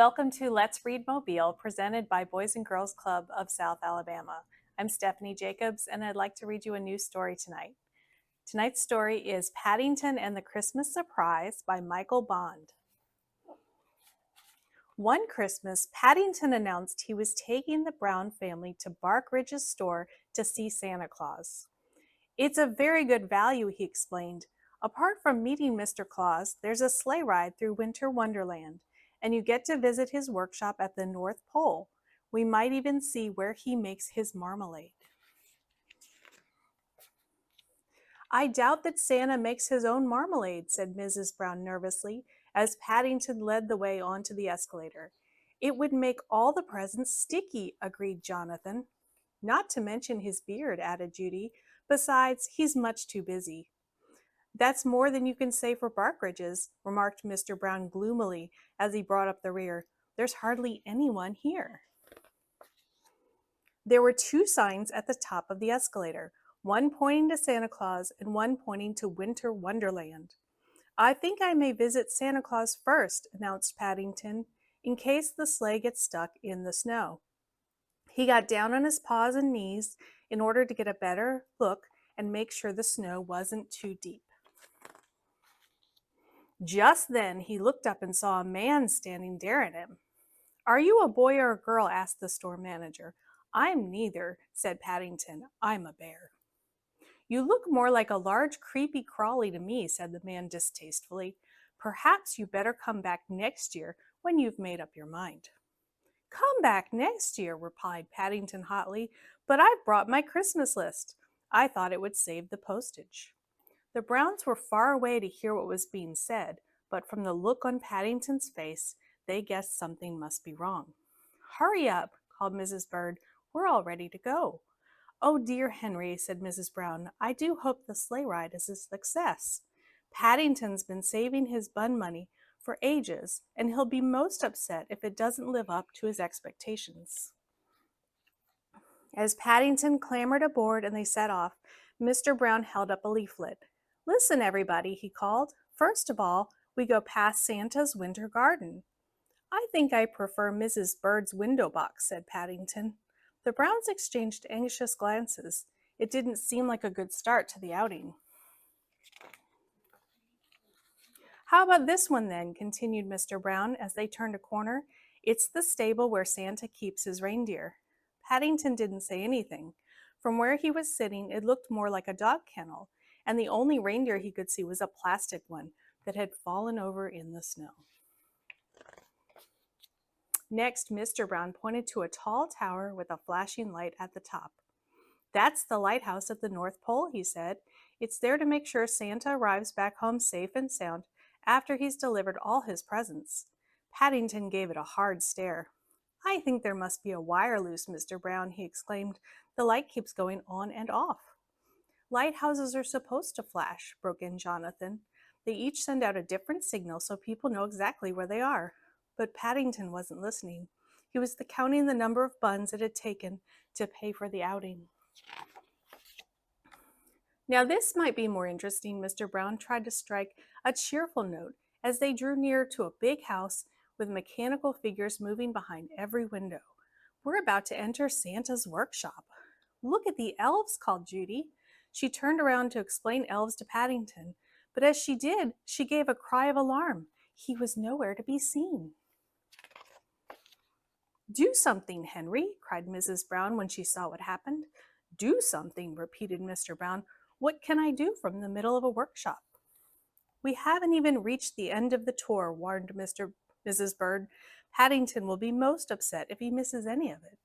Welcome to Let's Read Mobile, presented by Boys and Girls Club of South Alabama. I'm Stephanie Jacobs, and I'd like to read you a new story tonight. Tonight's story is Paddington and the Christmas Surprise by Michael Bond. One Christmas, Paddington announced he was taking the Brown family to Barkridge's store to see Santa Claus. It's a very good value, he explained. Apart from meeting Mr. Claus, there's a sleigh ride through Winter Wonderland, and you get to visit his workshop at the North Pole. We might even see where he makes his marmalade. I doubt that Santa makes his own marmalade, said Mrs. Brown nervously, as Paddington led the way onto the escalator. It would make all the presents sticky, agreed Jonathan. Not to mention his beard, added Judy. Besides, he's much too busy. That's more than you can say for Barkridge's, remarked Mr. Brown gloomily as he brought up the rear. There's hardly anyone here. There were two signs at the top of the escalator, one pointing to Santa Claus and one pointing to Winter Wonderland. I think I may visit Santa Claus first, announced Paddington, in case the sleigh gets stuck in the snow. He got down on his paws and knees in order to get a better look and make sure the snow wasn't too deep. Just then, he looked up and saw a man standing there at him. Are you a boy or a girl? Asked the store manager. I'm neither, said Paddington. I'm a bear. You look more like a large creepy crawly to me, said the man distastefully. Perhaps you better come back next year when you've made up your mind. Come back next year, replied Paddington hotly, but I've brought my Christmas list. I thought it would save the postage. The Browns were far away to hear what was being said, but from the look on Paddington's face, they guessed something must be wrong. Hurry up, called Mrs. Bird. We're all ready to go. Oh, dear Henry, said Mrs. Brown, I do hope the sleigh ride is a success. Paddington's been saving his bun money for ages, and he'll be most upset if it doesn't live up to his expectations. As Paddington clambered aboard and they set off, Mr. Brown held up a leaflet. Listen, everybody, he called. First of all, we go past Santa's winter garden. I think I prefer Mrs. Bird's window box, said Paddington. The Browns exchanged anxious glances. It didn't seem like a good start to the outing. How about this one then, continued Mr. Brown as they turned a corner. It's the stable where Santa keeps his reindeer. Paddington didn't say anything. From where he was sitting, it looked more like a dog kennel, and the only reindeer he could see was a plastic one that had fallen over in the snow. Next, Mr. Brown pointed to a tall tower with a flashing light at the top. That's the lighthouse at the North Pole, he said. It's there to make sure Santa arrives back home safe and sound after he's delivered all his presents. Paddington gave it a hard stare. I think there must be a wire loose, Mr. Brown, he exclaimed. The light keeps going on and off. Lighthouses are supposed to flash, broke in Jonathan. They each send out a different signal so people know exactly where they are. But Paddington wasn't listening. He was counting the number of buns it had taken to pay for the outing. Now this might be more interesting, Mr. Brown tried to strike a cheerful note as they drew near to a big house with mechanical figures moving behind every window. We're about to enter Santa's workshop. Look at the elves, called Judy. She turned around to explain elves to Paddington, but as she did, she gave a cry of alarm. He was nowhere to be seen. Do something, Henry, cried Mrs. Brown when she saw what happened. Do something, repeated Mr. Brown. What can I do from the middle of a workshop? We haven't even reached the end of the tour, warned Mrs. Bird. Paddington will be most upset if he misses any of it.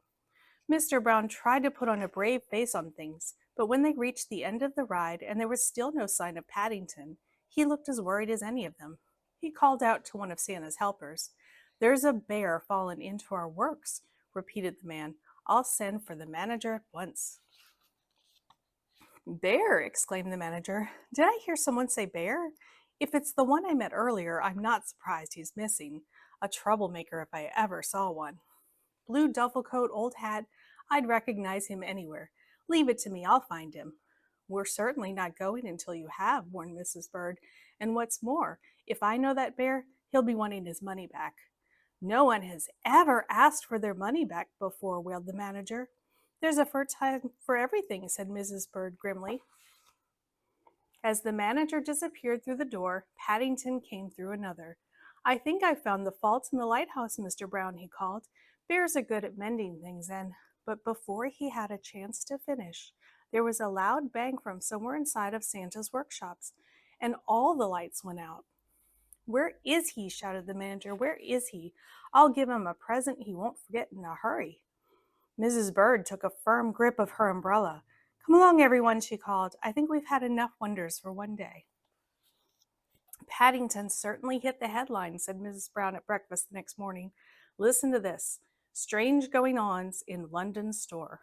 Mr. Brown tried to put on a brave face on things, but when they reached the end of the ride and there was still no sign of Paddington, he looked as worried as any of them. He called out to one of Santa's helpers. There's a bear fallen into our works, repeated the man. I'll send for the manager at once. Bear, exclaimed the manager. Did I hear someone say bear? If it's the one I met earlier, I'm not surprised he's missing. A troublemaker if I ever saw one. Blue duffel coat, old hat, I'd recognize him anywhere. Leave it to me, I'll find him. We're certainly not going until you have, warned Mrs. Bird. And what's more, if I know that bear, he'll be wanting his money back. No one has ever asked for their money back before, wailed the manager. There's a first time for everything, said Mrs. Bird grimly. As the manager disappeared through the door, Paddington came through another. I think I found the fault in the lighthouse, Mr. Brown, he called. Bears are good at mending things, and but before he had a chance to finish, there was a loud bang from somewhere inside of Santa's workshops, and all the lights went out. Where is he? Shouted the manager. Where is he? I'll give him a present he won't forget in a hurry. Mrs. Bird took a firm grip of her umbrella. Come along, everyone, she called. I think we've had enough wonders for one day. Paddington certainly hit the headlines, said Mrs. Brown at breakfast the next morning. Listen to this. Strange going-ons in London store.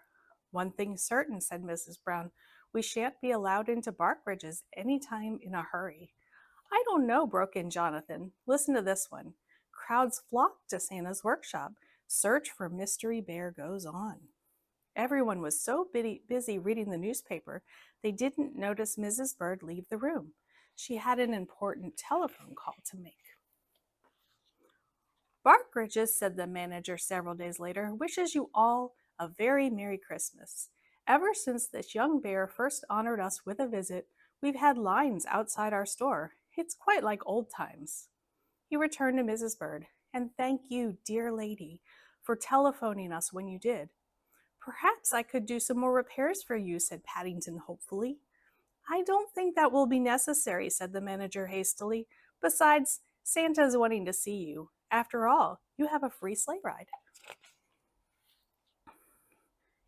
One thing's certain, said Mrs. Brown. We shan't be allowed into Barkridge's any time in a hurry. I don't know, broke in Jonathan. Listen to this one. Crowds flock to Santa's workshop. Search for mystery bear goes on. Everyone was so busy reading the newspaper, they didn't notice Mrs. Bird leave the room. She had an important telephone call to make. Barkridge's, said the manager several days later, wishes you all a very Merry Christmas. Ever since this young bear first honored us with a visit, we've had lines outside our store. It's quite like old times. He returned to Mrs. Bird. And thank you, dear lady, for telephoning us when you did. Perhaps I could do some more repairs for you, said Paddington hopefully. I don't think that will be necessary, said the manager hastily. Besides, Santa's wanting to see you. After all, you have a free sleigh ride.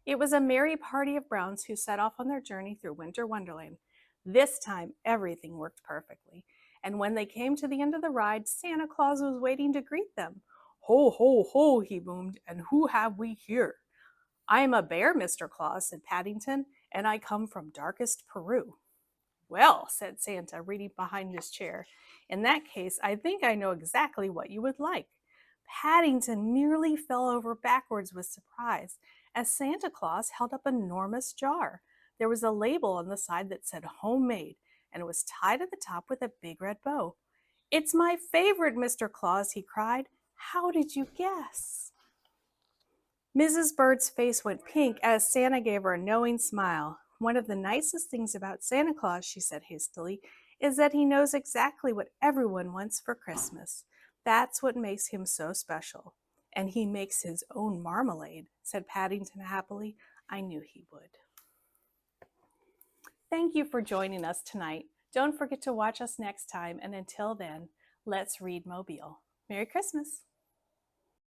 It was a merry party of Browns who set off on their journey through Winter Wonderland. This time, everything worked perfectly. And when they came to the end of the ride, Santa Claus was waiting to greet them. Ho, ho, ho, he boomed, and who have we here? I am a bear, Mr. Claus, said Paddington, and I come from darkest Peru. Well, said Santa, reading behind his chair, in that case, I think I know exactly what you would like. Paddington nearly fell over backwards with surprise as Santa Claus held up an enormous jar. There was a label on the side that said homemade, and it was tied at the top with a big red bow. It's my favorite, Mr. Claus, he cried. How did you guess? Mrs. Bird's face went pink as Santa gave her a knowing smile. One of the nicest things about Santa Claus, she said hastily, is that he knows exactly what everyone wants for Christmas. That's what makes him so special. And he makes his own marmalade, said Paddington happily. I knew he would. Thank you for joining us tonight. Don't forget to watch us next time, and until then, let's read Mobile. Merry Christmas!